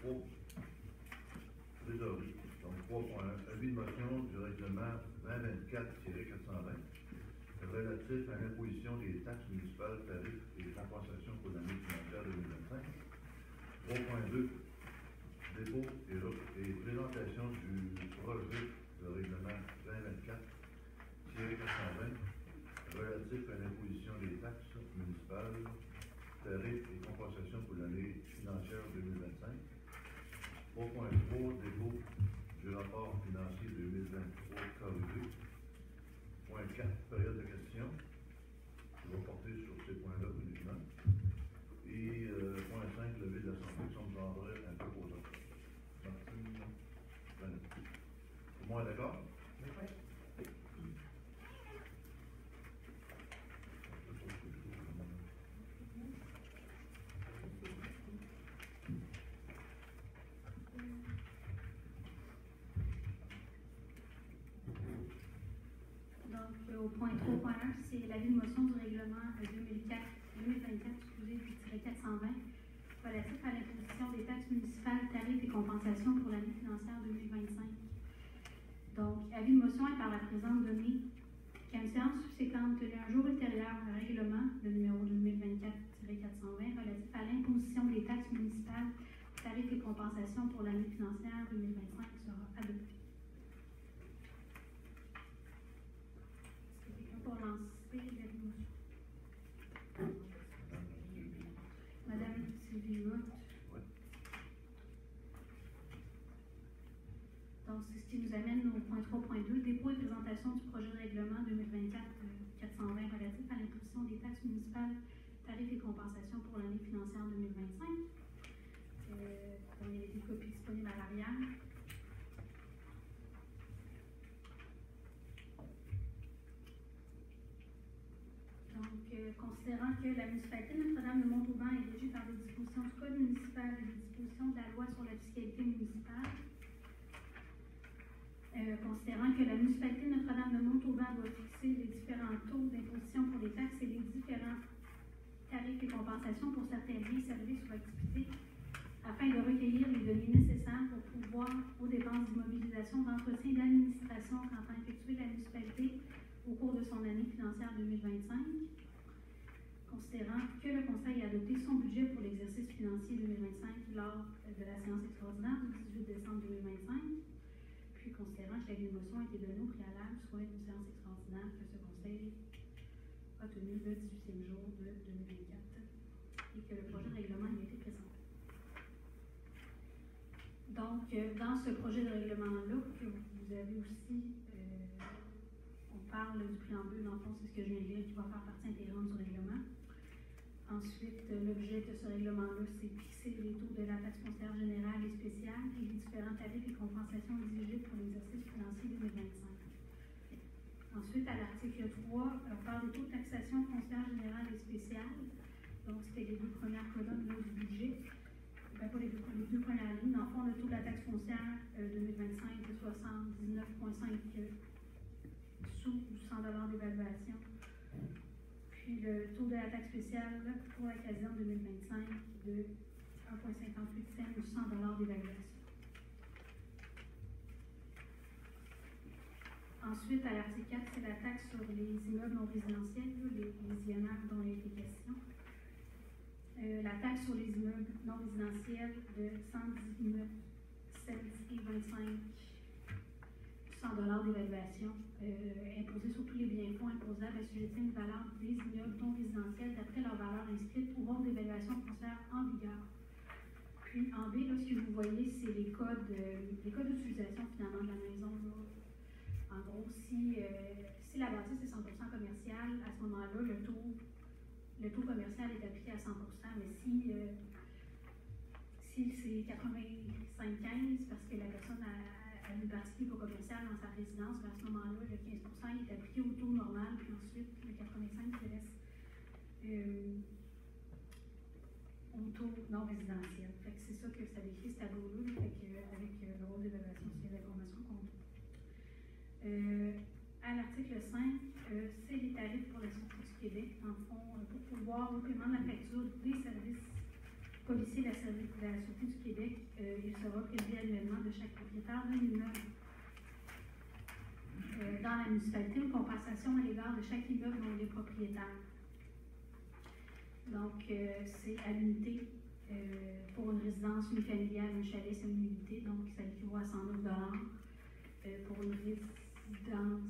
3. Trésorerie. Donc 3.1. Avis de motion du règlement 2024-420 relatif à l'imposition des taxes municipales, tarifs et compensations pour l'année financière 2025. 3.2. Dépôt et présentation du projet de règlement 2024-420 relatif à l'imposition des taxes municipales, tarifs et compensations pour l'année financière 2025. 3.3. Dépôt du rapport financier 2023 corrigé. Point 4. Période de questions. Je vais porter sur ces points-là uniquement. Et point 5. Levée de l'Assemblée. Ça me vendrait un peu aux autres. Tout le monde est d'accord? Oui. Donc, au point 3.1, c'est l'avis de motion du règlement 2024-420 relatif à l'imposition des taxes municipales, tarifs et compensations pour l'année financière 2025. Donc, avis de motion est par la présente donnée qu'à une séance subséquente tenue un jour ultérieur au règlement, le numéro 2024-420 relatif à l'imposition des taxes municipales, tarifs et compensations pour l'année financière 2025 sera adopté. Pour lancer l'avis de motion. Madame Sylvie Roth. Oui. Donc, c'est ce qui nous amène au point 3.2, dépôt et présentation du projet de règlement 2024-420 relatif à l'imposition des taxes municipales, tarifs et compensations pour l'année financière 2025. Il y a des copies disponibles à l'arrière. Donc, considérant que la municipalité de Notre-Dame-de-Montauban est régie par des dispositions du Code municipal et des dispositions de la loi sur la fiscalité municipale, considérant que la municipalité de Notre-Dame-de-Montauban doit fixer les différents taux d'imposition pour les taxes et les différents tarifs et compensations pour certains biens, services ou activités, afin de recueillir les données nécessaires pour pouvoir aux dépenses d'immobilisation, d'entretien et d'administration qu'entend effectuer la municipalité au cours de son année financière 2025, considérant que le Conseil a adopté son budget pour l'exercice financier 2025 lors de la séance extraordinaire du 18 décembre 2025, puis considérant que la motion a été donnée au préalable, soit une séance extraordinaire que ce Conseil a tenue le 18e jour de 2024 et que le projet de règlement y a été présenté. Donc, dans ce projet de règlement-là, que vous avez aussi, on parle du préambule, dans le fond, c'est ce que je viens de dire, qui va faire partie intégrante du règlement. Ensuite, l'objet de ce règlement-là, c'est fixer les taux de la taxe foncière générale et spéciale et les différents tarifs et compensations exigibles pour l'exercice financier 2025. Ensuite, à l'article 3, on parle des taux de taxation foncière générale et spéciale. Donc, c'était les deux premières colonnes là, du budget. Pas les deux premières lignes. Dans le fond, le taux de la taxe foncière 2025 de 79,5 sous du 100 $ d'évaluation. Puis le taux de la taxe spéciale pour la caserne 2025 de 1,58 cents ou 100 $ d'évaluation. Ensuite, à l'article 4, c'est la taxe sur les immeubles non résidentiels, les INR dont il a été question. La taxe sur les immeubles non résidentiels de 119 cents et 25 100 $ d'évaluation imposée sur tous les biens-fonds imposables assujettis à une valeur des immeubles non résidentiels d'après leur valeur inscrite au rôle d'évaluation foncière en vigueur. Puis en B, là, ce que vous voyez, c'est les codes d'utilisation finalement de la maison. Là. En gros, si la bâtisse est 100% commerciale, à ce moment-là, le taux commercial est appliqué à 100%, mais si c'est 85-15 parce que la personne a une partie qui n'est pas commerciale dans sa résidence, à ce moment-là, le 15% est appliqué au taux normal, puis ensuite le 85% se laisse au taux non résidentiel. Fait que c'est ça que ça décrit, ce tableau-là, avec le rôle d'évaluation sur les informations qu'on a. À l'article 5, c'est les tarifs pour la Sûreté du Québec, en fond, pour pouvoir au paiement de la facture des services policier de la Sûreté du Québec, il sera prélevé annuellement de chaque propriétaire d'un immeuble dans la municipalité une compensation à l'égard de chaque immeuble dont il est propriétaire. Donc, c'est à l'unité. Pour une résidence unifamiliale, un chalet, c'est une unité, donc ça équivaut à 109 $. Pour une résidence,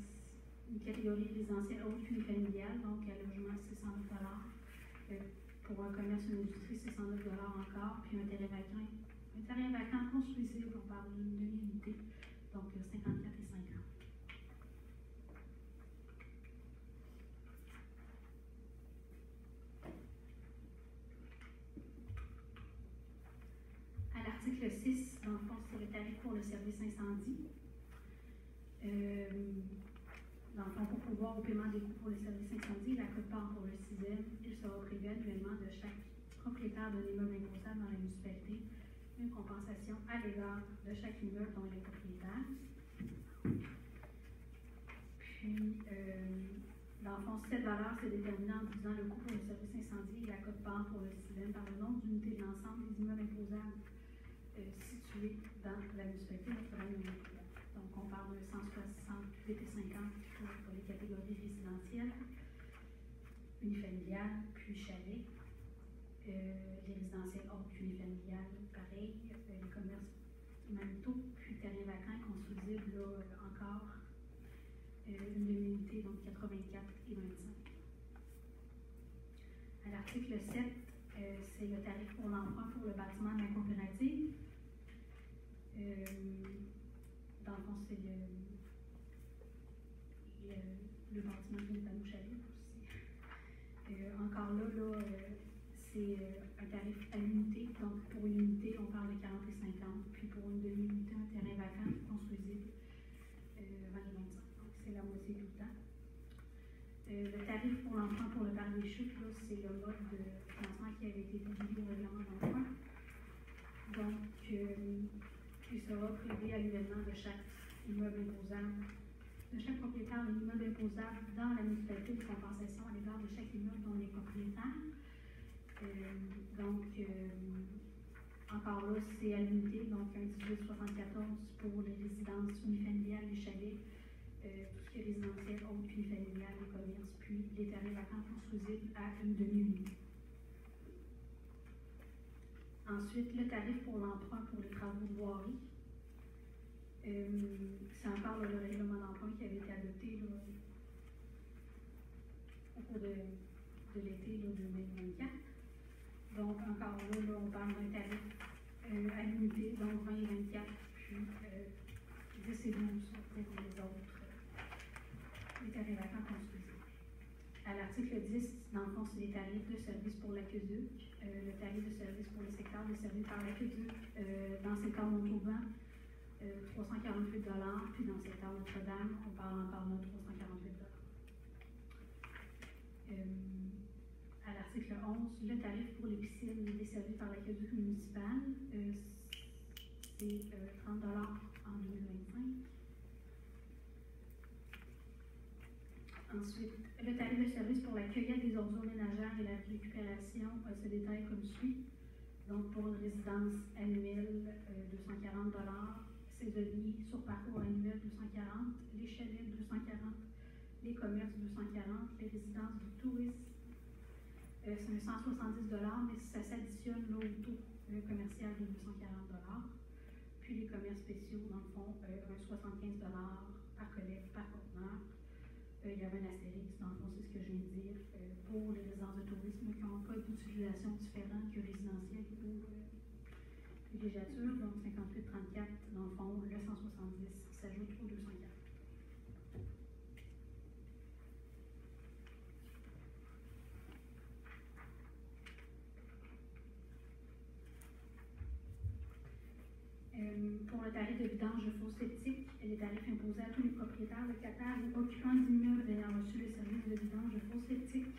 une catégorie résidentielle haute unifamiliale, donc à logement, c'est 109 $. Pour un commerce, une industrie, c'est 109 $ encore, puis un terrain vacant construisible, on parle d'une demi-unité, donc 54 et 50. À l'article 6, dans le fond, c'est le tarif pour le service incendie. Dans le fond, pour pouvoir au paiement des coûts pour le service incendie, la quote-part pour le 6e, il sera prévu annuellement de chaque propriétaire d'un immeuble imposable dans la municipalité une compensation à l'égard de chaque immeuble dont il est propriétaire. Puis, dans le fond, cette valeur s'est déterminée en divisant le coût pour le service incendie et la quote-part pour le 6e par le nombre d'unités de l'ensemble des immeubles imposables situés dans la municipalité Notre-Dame-du-Québec. Donc, on parle de 168 et 50 pour les catégories résidentielles, unifamiliales, puis chalet. Les résidentielles hautes unifamiliales, pareil. Les commerces manteaux, puis terrain vacant, construisible, là, encore une demi-unité, donc 84 et 25. À l'article 7, c'est le tarif pour l'emprunt pour le bâtiment de la coopérative. Dans le fond, c'est le bâtiment qui est à nos chalets aussi. Encore là, c'est un tarif à l'unité. Donc, pour une unité, on parle de 40 et 50. Puis pour une demi-unité, un terrain vacant, construisible, 20 et 25. Donc, c'est la moitié du temps. Le tarif pour l'emprunt pour le parc des chutes, c'est le mode de financement qui avait été publié au règlement d'emprunt. Donc, il sera prévu annuellement de chaque immeuble imposable, de chaque propriétaire d'un immeuble imposable dans la municipalité de compensation à l'égard de chaque immeuble dont il est propriétaire. Encore là, c'est à l'unité, donc un 1874 pour les résidences unifamiliales, les chalets, tout ce qui est résidentiel, haute unifamiliale, les commerces, puis les terrains vacants construisibles à une demi-unité. Ensuite, le tarif pour l'emprunt pour les travaux de voirie. C'est encore le règlement d'emprunt qui avait été adopté là, au cours de l'été 2024. Donc, encore là, on parle d'un tarif à l'unité, donc 20 et 24, puis 10 et 12 pour les autres, les terrains vacants construisibles. À l'article 10, dans le fond, c'est les tarifs de service pour l'aqueduc. Le tarif de service pour le secteur desservi par l'aqueduc dans le secteur Montauban, 348 $, puis dans le secteur Notre-Dame, on parle encore de 348 $. À l'article 11, le tarif pour les piscines desservies par l'aqueduc municipal, c'est 30 $ en 2025. Ensuite, le tarif de service pour la cueillette des ordures ménagères et la récupération se détaille comme suit. Donc, pour une résidence annuelle, 240 $, saisonnier sur parcours annuel, 240, les chalets, 240, les commerces, 240, les résidences du tourisme, c'est 170 $, mais ça s'additionne au taux commercial de 240 $. Puis les commerces spéciaux, dans le fond, 75 $ par collecte, par conteneur. Il y avait un astérix, dans le fond, c'est ce que je viens de dire, pour les résidences de tourisme qui ont un code d'utilisation différent que résidentiel ou villégiature. Donc 58-34, dans le fond, le 170 s'ajoute au 240. Pour le tarif de vidange de fosse septique, les tarifs imposés à tous les propriétaires, locataires et occupants d'immeubles ayant reçu le service de vidange de fosse septique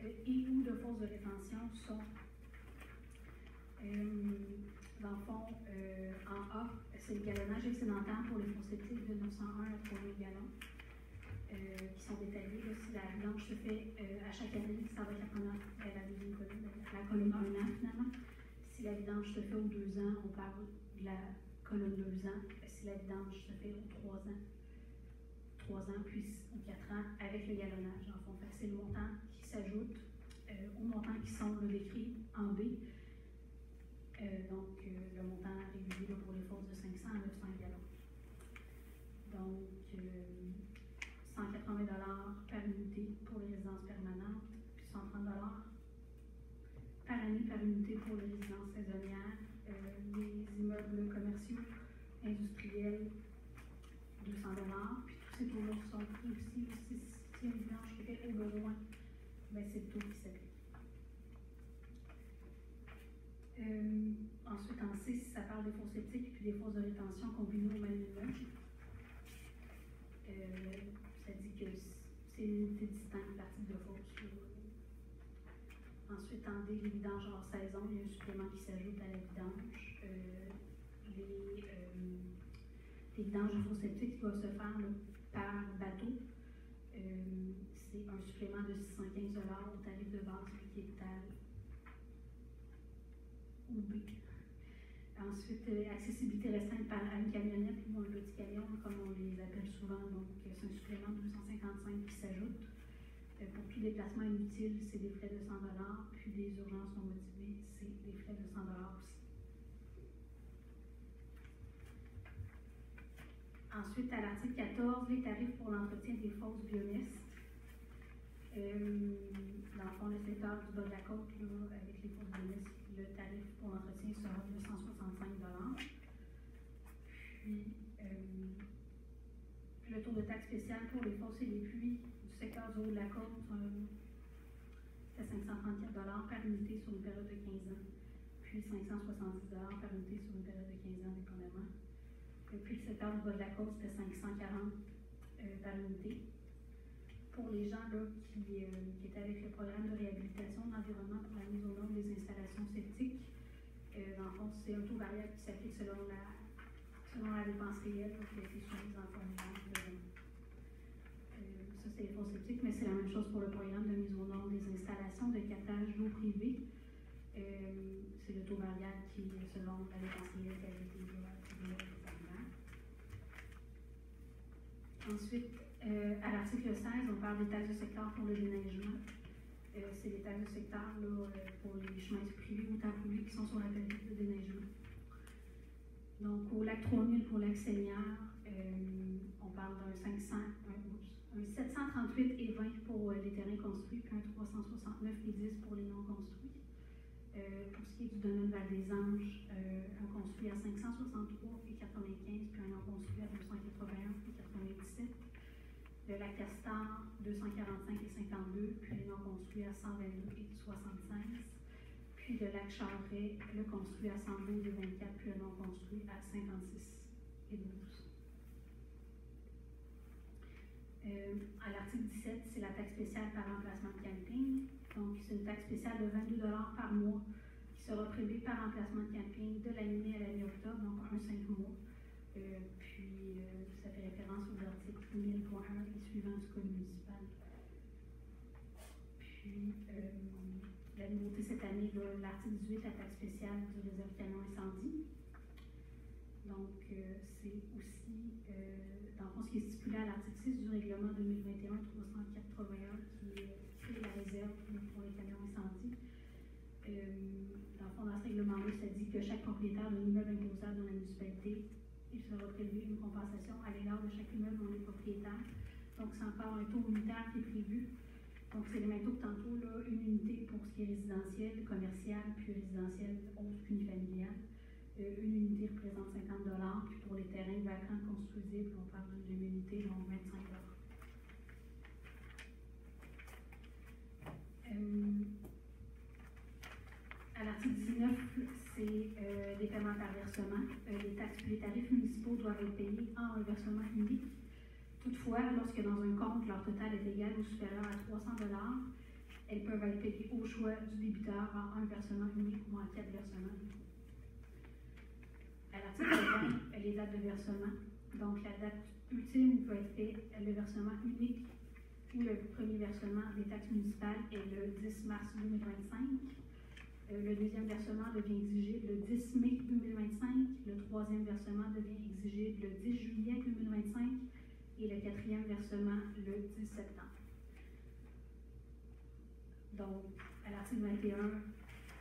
et ou de fosse de rétention sont, dans le fond, en A, c'est le galonnage excédentaire pour les fosses septiques de 901 à 3000 gallons qui sont détaillés. Là, si la vidange se fait à chaque année, ça va être la première, la deuxième colonne, la colonne 1 an finalement. Si la vidange se fait aux 2 ans, on parle de la colonne 2 ans. Si la vidange se fait aux 3 ans, puis aux 4 ans, avec le galonnage. En fond, c'est le montant qui s'ajoute aux montants qui sont décrits en B. Donc, le montant régulier pour les fosses de 500 à 900 gallons. Donc, 180 $ par unité pour les résidences permanentes, puis 130 $ par année par unité pour les résidences saisonnières, les immeubles commerciaux, industriels, 200 $, puis tous ces taux-là sont pris aussi. Si une vidange qui fait au besoin, ben c'est le taux qui s'applique. Ensuite, en C, ça parle des fosses septiques puis des fosses de rétention combinées au même immeuble. Ça dit que c'est une unité distincte par type de fosse. Ensuite, en D, les vidanges hors saison, il y a un supplément qui s'ajoute à la vidange. Les vidanges de fosses septiques qui doivent se faire là, par bateau, c'est un supplément de 615 $ au tarif de base qui est à ou B. Ensuite, accessibilité restreinte à une camionnette ou un petit camion, comme on les appelle souvent. Donc, c'est un supplément de 255 qui s'ajoute. Pour tout déplacement inutile, c'est des frais de 100 $, puis des urgences non motivées, c'est des frais de 100 $ aussi. Ensuite, à l'article 14, les tarifs pour l'entretien des fosses bionestes. Dans le fond, le secteur du bas de la côte, là, avec les fosses bionestes, le tarif pour l'entretien sera de 165 $. Puis, le taux de taxe spéciale pour les fosses et les puits du secteur du haut de la côte, c'est 534 $ par unité sur une période de 15 ans, puis 570 $ par unité sur une période de 15 ans, dépendamment. Et puis, le secteur du bas de la côte, c'était 540 par unité. Pour les gens là, qui étaient avec le programme de réhabilitation de l'environnement pour la mise aux normes des installations septiques, dans le fond, c'est un taux variable qui s'applique selon la dépense réelle qui a été soumise en formulaire. Ça, c'est les fosses septiques, mais c'est la même chose pour le programme de mise aux normes des installations de captage d'eau privée. C'est le taux variable qui, selon la dépense réelle qui a été attribuée au formulaire. Ensuite, à l'article 16, on parle des taxes de secteur pour le déneigement. C'est des taxes de secteur là, pour les chemins privés ou temps public qui sont sur la période de déneigement. Donc, au lac 3000 pour lac Seigneur, on parle d'un 738 et 20 pour les terrains construits, puis un 369 et 10 pour les non construits. Pour ce qui est du domaine Val-des-Anges, un construit à 563 et 95, puis un non construit à 281 et 97. Le lac Castor, 245 et 52, puis les non construits à 122 et 76. Puis le lac Charret, le construit à 112 et 24, puis le non construit à 56 et 12. À l'article 17, c'est la taxe spéciale par emplacement de camping. Donc, c'est une taxe spéciale de 22 $ par mois qui sera prélevée par emplacement de camping de la mi-mai à la mi-octobre, donc un 5 mois. Puis, ça fait référence aux articles 1000.1 et suivants du Code municipal. Puis, la nouveauté cette année, l'article 18, la taxe spéciale du réserve camion incendie. Donc, c'est aussi, dans le fond, ce qui est stipulé à l'article 6 du règlement 2021-381 qui crée la réserve pour les camions incendies. Dans le fond, dans ce règlement-là, ça dit que chaque propriétaire d'un immeuble imposable dans la municipalité, il sera prélevé une compensation à l'égard de chaque immeuble dont les propriétaires. Donc, c'est encore un taux unitaire qui est prévu. Donc, c'est le même taux que tantôt, là, une unité pour ce qui est résidentiel, commercial, puis résidentiel autre qu'unifamilial. Une unité représente 50 $, puis pour les terrains vacants construisibles, on parle d'une demi-unité, donc 25 $. À l'article 19, c'est des paiements par versement. Les tarifs municipaux doivent être payés en un versement unique. Toutefois, lorsque dans un compte, leur total est égal ou supérieur à 300 $, elles peuvent être payées au choix du débiteur en un versement unique ou en 4 versements. À l'article 20, les dates de versement. Donc, la date ultime peut être fait le versement unique ou le premier versement des taxes municipales est le 10 mars 2025. Le deuxième versement devient exigible le 10 mai 2025. Le troisième versement devient exigible le 10 juillet 2025. Et le quatrième versement le 10 septembre. Donc, à l'article 21,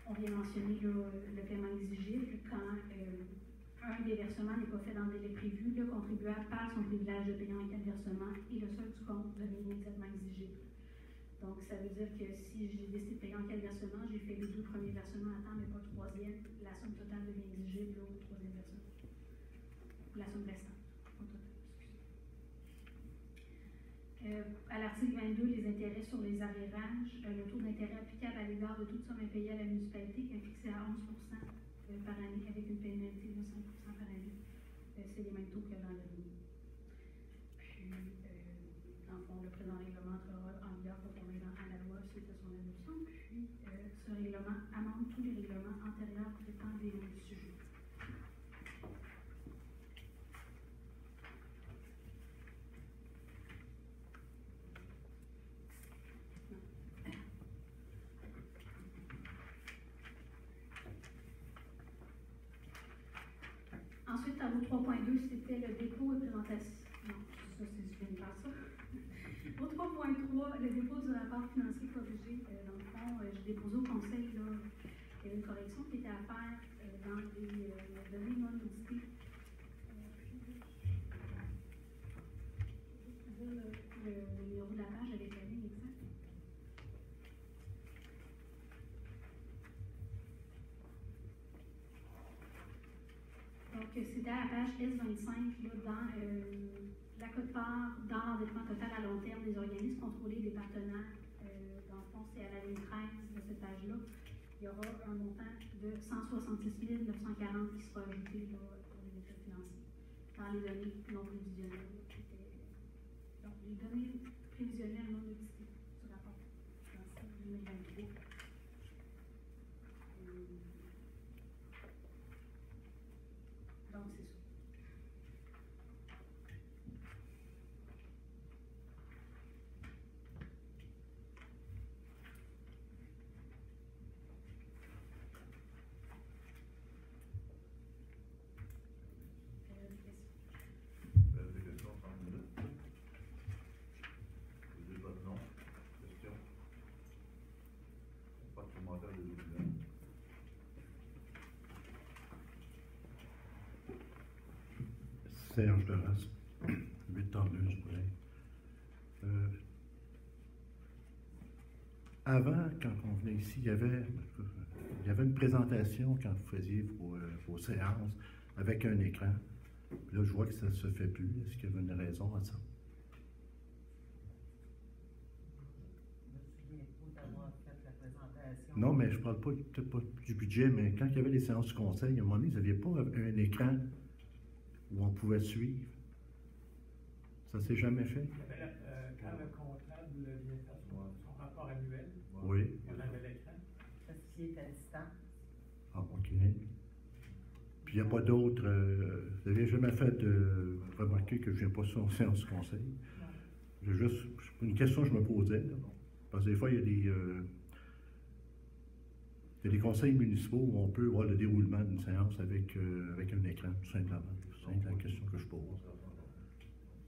on vient mentionner le paiement exigible quand un des versements n'est pas fait dans le délai prévu, le contribuable perd son privilège de payer en cas de versement et le solde du compte devient immédiatement exigible. Donc, ça veut dire que si j'ai décidé de payer en cas de versement, j'ai fait les 2 premiers versements à temps, mais pas le troisième, la somme totale devient exigible au troisième versement. La somme restante au total. À l'article 22, les intérêts sur les arrérages, le taux d'intérêt applicable à l'égard de toute somme impayée à la municipalité est fixé à 11 par année avec une pénalité de 5 par année. C'est les mêmes taux que l'an dernier. Puis, dans le fond, le présent règlement entrera en vigueur conformément à la loi suite à son adoption. Puis, ce règlement amende tous les règlements antérieurs traitant des lois du sujet. Ensuite, tableau 3.2, c'était le dépôt et présentation. Non, ça, c'est je viens de faire ça. Au 3.3, le dépôt du rapport financier corrigé. Dans le fond, j'ai déposé au conseil, là, il y avait une correction qui était à faire dans les données non auditées. Le numéro de la page avec la ligne exacte. Donc, c'était à la page S25, là, dans la quote-part dans l'endettement total à long terme des organismes contrôlés des partenaires. Dans le fond, c'est à la ligne 13 de cette page-là. Il y aura un montant de 166 940 qui sera ajouté là, pour les états financiers dans les données non prévisionnelles. Donc, les données prévisionnelles non auditées du rapport financier 2023. Donc, c'est ça. Des questions, 30 minutes. Vous dites votre nom. Question. Pas de commentaire de l'auditeur. Serge Deras, 8 ans 2, je pourrais. Avant, quand on venait ici, il y avait une présentation quand vous faisiez vos séances avec un écran. Puis là, je vois que ça ne se fait plus. Est-ce qu'il y avait une raison à ça? Je me souviens pas d'avoir fait la présentation. Non, mais je ne parle peut-être pas du budget, mais quand il y avait les séances du conseil, à un moment donné, vous n'aviez pas un écran où on pouvait suivre. Ça ne s'est jamais fait? Quand le comptable vient faire son rapport annuel, Oui. on avait l'écran. Parce qu'il est à distance. Ah, OK. Puis il n'y a pas d'autres. Vous n'avez jamais fait remarquer que je ne viens pas sur une séance du conseil. J'ai juste une question que je me posais. Là, parce que des fois, il y a des conseils municipaux où on peut voir le déroulement d'une séance avec un écran, tout simplement. C'est la question que je pose.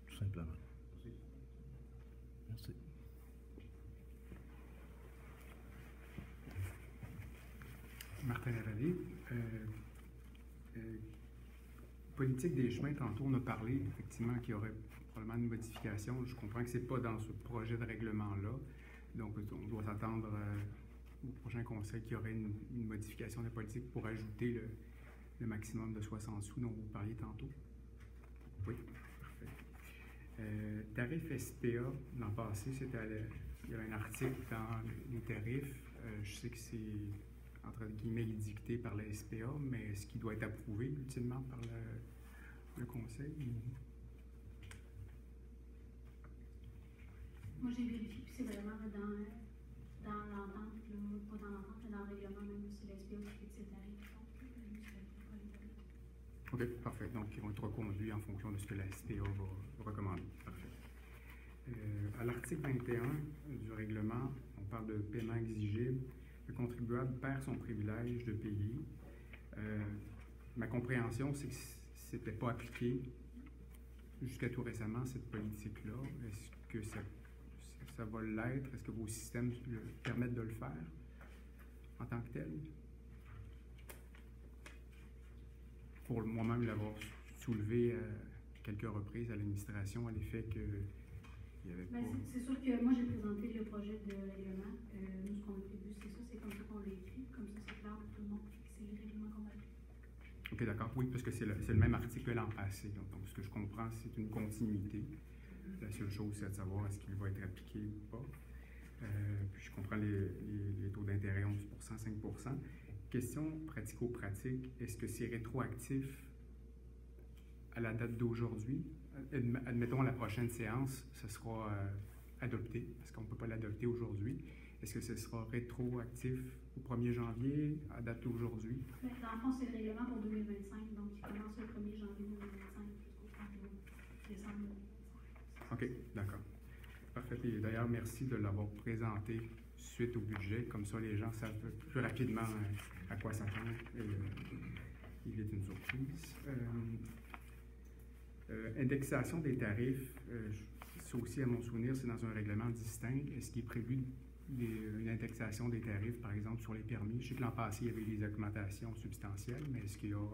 Tout simplement. Merci. Martin Lavallée. Politique des chemins, tantôt on a parlé effectivement qu'il y aurait probablement une modification. Je comprends que ce n'est pas dans ce projet de règlement-là. Donc on doit s'attendre au prochain conseil qu'il y aurait une modification de la politique pour ajouter le maximum de 60 sous dont vous parliez tantôt. Oui, parfait. Tarif SPA, l'an passé, il y avait un article dans les tarifs. Je sais que c'est entre guillemets dicté par la SPA, mais est-ce qu'il doit être approuvé ultimement par le conseil? Moi, j'ai vérifié, puis c'est vraiment dans l'entente, pas dans l'entente, mais dans le règlement, même si la SPA qui fixe ses tarifs. OK, parfait. Donc, ils vont être reconduits en fonction de ce que la SPA va recommander. Parfait. À l'article 21 du règlement, on parle de paiement exigible. le contribuable perd son privilège de payer. Ma compréhension, c'est que c'était pas appliqué jusqu'à tout récemment, cette politique-là. Est-ce que ça va l'être? Est-ce que vos systèmes permettent de le faire en tant que tel? Pour moi-même l'avoir soulevé à quelques reprises à l'administration à l'effet qu'il n'y avait pas... C'est sûr que moi, j'ai présenté le projet de règlement. Nous, ce qu'on a prévu, c'est ça, c'est comme ça qu'on l'a écrit, comme ça, c'est clair pour tout le monde. C'est le règlement qu'on va appliquer. OK, d'accord. Oui, parce que c'est le même article que l'an passé. Donc, ce que je comprends, c'est une continuité. La seule chose, c'est de savoir est-ce qu'il va être appliqué ou pas. Puis, je comprends les taux d'intérêt 11 5 Question pratico-pratique, est-ce que c'est rétroactif à la date d'aujourd'hui? Admettons, à la prochaine séance, ce sera adopté, parce qu'on ne peut pas l'adopter aujourd'hui. Est-ce que ce sera rétroactif au 1er janvier, à date d'aujourd'hui? Dans le fond, c'est le règlement pour 2025, donc il commence le 1er janvier 2025 jusqu'au 31 décembre 2025. OK, d'accord. Parfait. Et d'ailleurs, merci de l'avoir présenté suite au budget. Comme ça, les gens savent plus rapidement à quoi s'attendre et évite une surprise. Indexation des tarifs, ça aussi, à mon souvenir, c'est dans un règlement distinct. Est-ce qu'il est prévu une indexation des tarifs, par exemple, sur les permis? Je sais que l'an passé, il y avait des augmentations substantielles, mais est-ce qu'il y a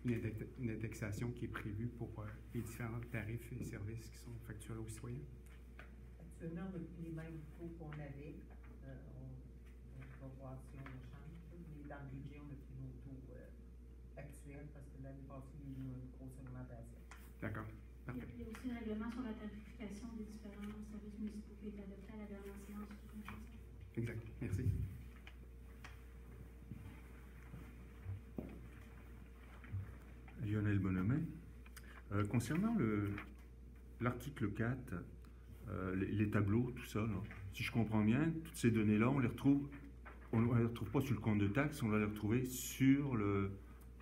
une indexation qui est prévue pour les différents tarifs et services qui sont facturés aux citoyens? Actuellement, les mêmes taux qu'on avait. On va voir si on change. Mais dans le budget, on a pris nos taux actuels parce que l'année passée, il y a eu une grosse augmentation. D'accord. Parfait. Il y a aussi le règlement sur la tarification des différents services municipaux qui est adopté à la dernière séance. Exact. Merci. Lionel Bonhomet. Concernant l'article 4, les tableaux, tout ça, là, si je comprends bien, toutes ces données-là, on ne les retrouve pas sur le compte de taxes, on va les retrouver sur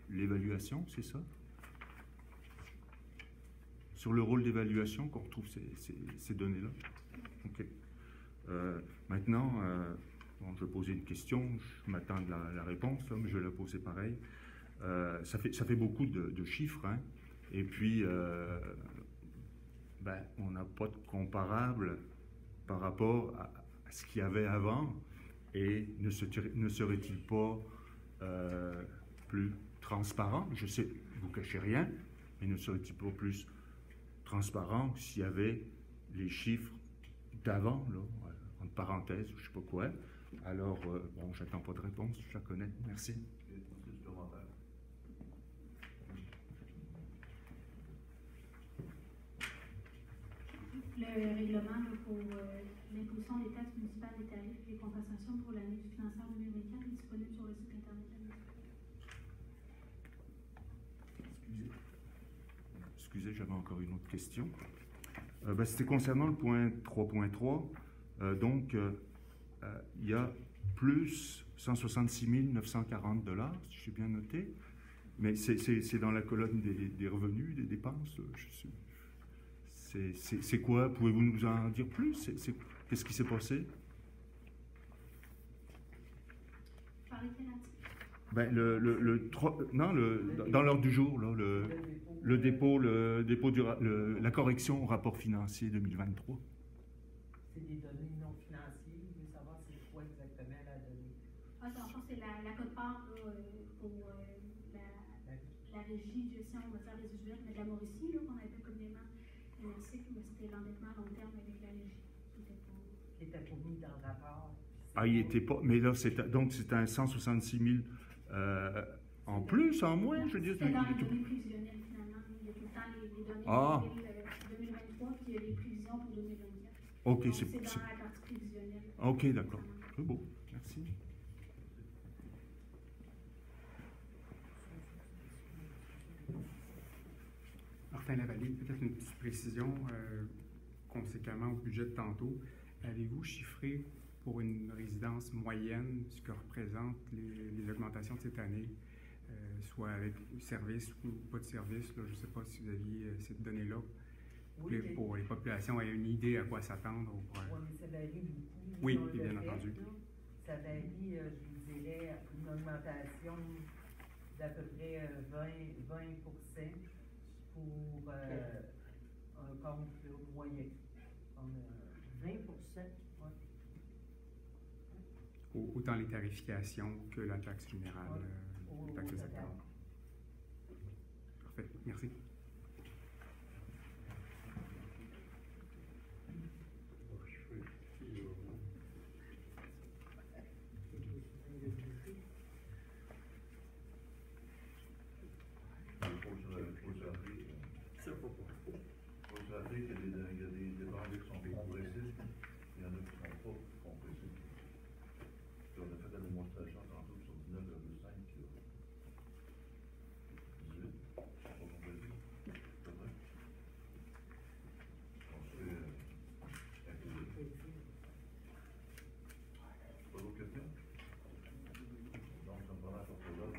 l'évaluation, c'est ça? Sur le rôle d'évaluation qu'on retrouve ces données-là? OK. Maintenant, bon, je vais poser une question, je m'attends de la réponse, là, mais je vais la poser pareil. Ça fait beaucoup de chiffres, hein? Et puis, on n'a pas de comparable par rapport à ce qu'il y avait avant, et ne serait-il pas plus transparent? Je sais, vous ne cachez rien, mais ne serait-il pas plus transparent s'il y avait les chiffres d'avant, là, entre parenthèses, je ne sais pas quoi. Alors, bon, j'attends pas de réponse, je la connais. Merci. Le règlement là, pour l'imposition des taxes municipales, des tarifs et les compensations pour l'année financière 2024 est disponible sur le site Internet de la municipalité. Excusez, j'avais encore une autre question. C'était concernant le point 3.3. Donc, il y a plus 166 940 $, si j'ai bien noté. Mais c'est dans la colonne des revenus, des dépenses. C'est quoi? Pouvez-vous nous en dire plus? Qu'est-ce qui s'est passé? Par quel article? Dans l'ordre du jour, là, le dépôt la correction au rapport financier 2023. C'est des données non financières. Je veux savoir c'est quoi exactement la donnée. Dans le fond, c'est la quote-part pour la régie de gestion matière résiduelle, mais de la Mauricie, qu'on appelle communément NRC, mais c'était l'endettement à long terme avec la régie. Qui était pas mis dans le rapport. Ah, il n'était pas. Mais là, donc c'est un 166 000 en plus, en moins, je veux dire. C'est dans les données prévisionnelles, finalement. Il y a tout le temps les données 2023, puis il y a les prévisions pour 2024. OK, donc, c'est dans la partie prévisionnelle. OK, d'accord. C'est beau. Merci. Martin Lavallée, peut-être une petite précision conséquemment au budget de tantôt. Avez-vous chiffré pour une résidence moyenne ce que représentent les augmentations de cette année, soit avec service ou pas de service? Là, je ne sais pas si vous aviez cette donnée-là. Oui, pour les populations aient une idée à quoi s'attendre. Oui, mais ça varie beaucoup. Oui, bien entendu. ça varie, je vous dirais, une augmentation d'à peu près 20% pour un compte là, moyen. 20%? Ouais. Autant les tarifications que la taxe générale, Ouais. la taxe de Au secteur. total. Parfait, merci. Faut se rappeler qu'il y a des dépenses qui sont compressibles, il y en a qui ne sont pas compressibles. Puis on a fait la démonstration tantôt sur 19,5 qui a 18, pas compressible, c'est vrai. On se fait accueillir. Pas d'autres questions? Donc, ça me prend la porte-parole.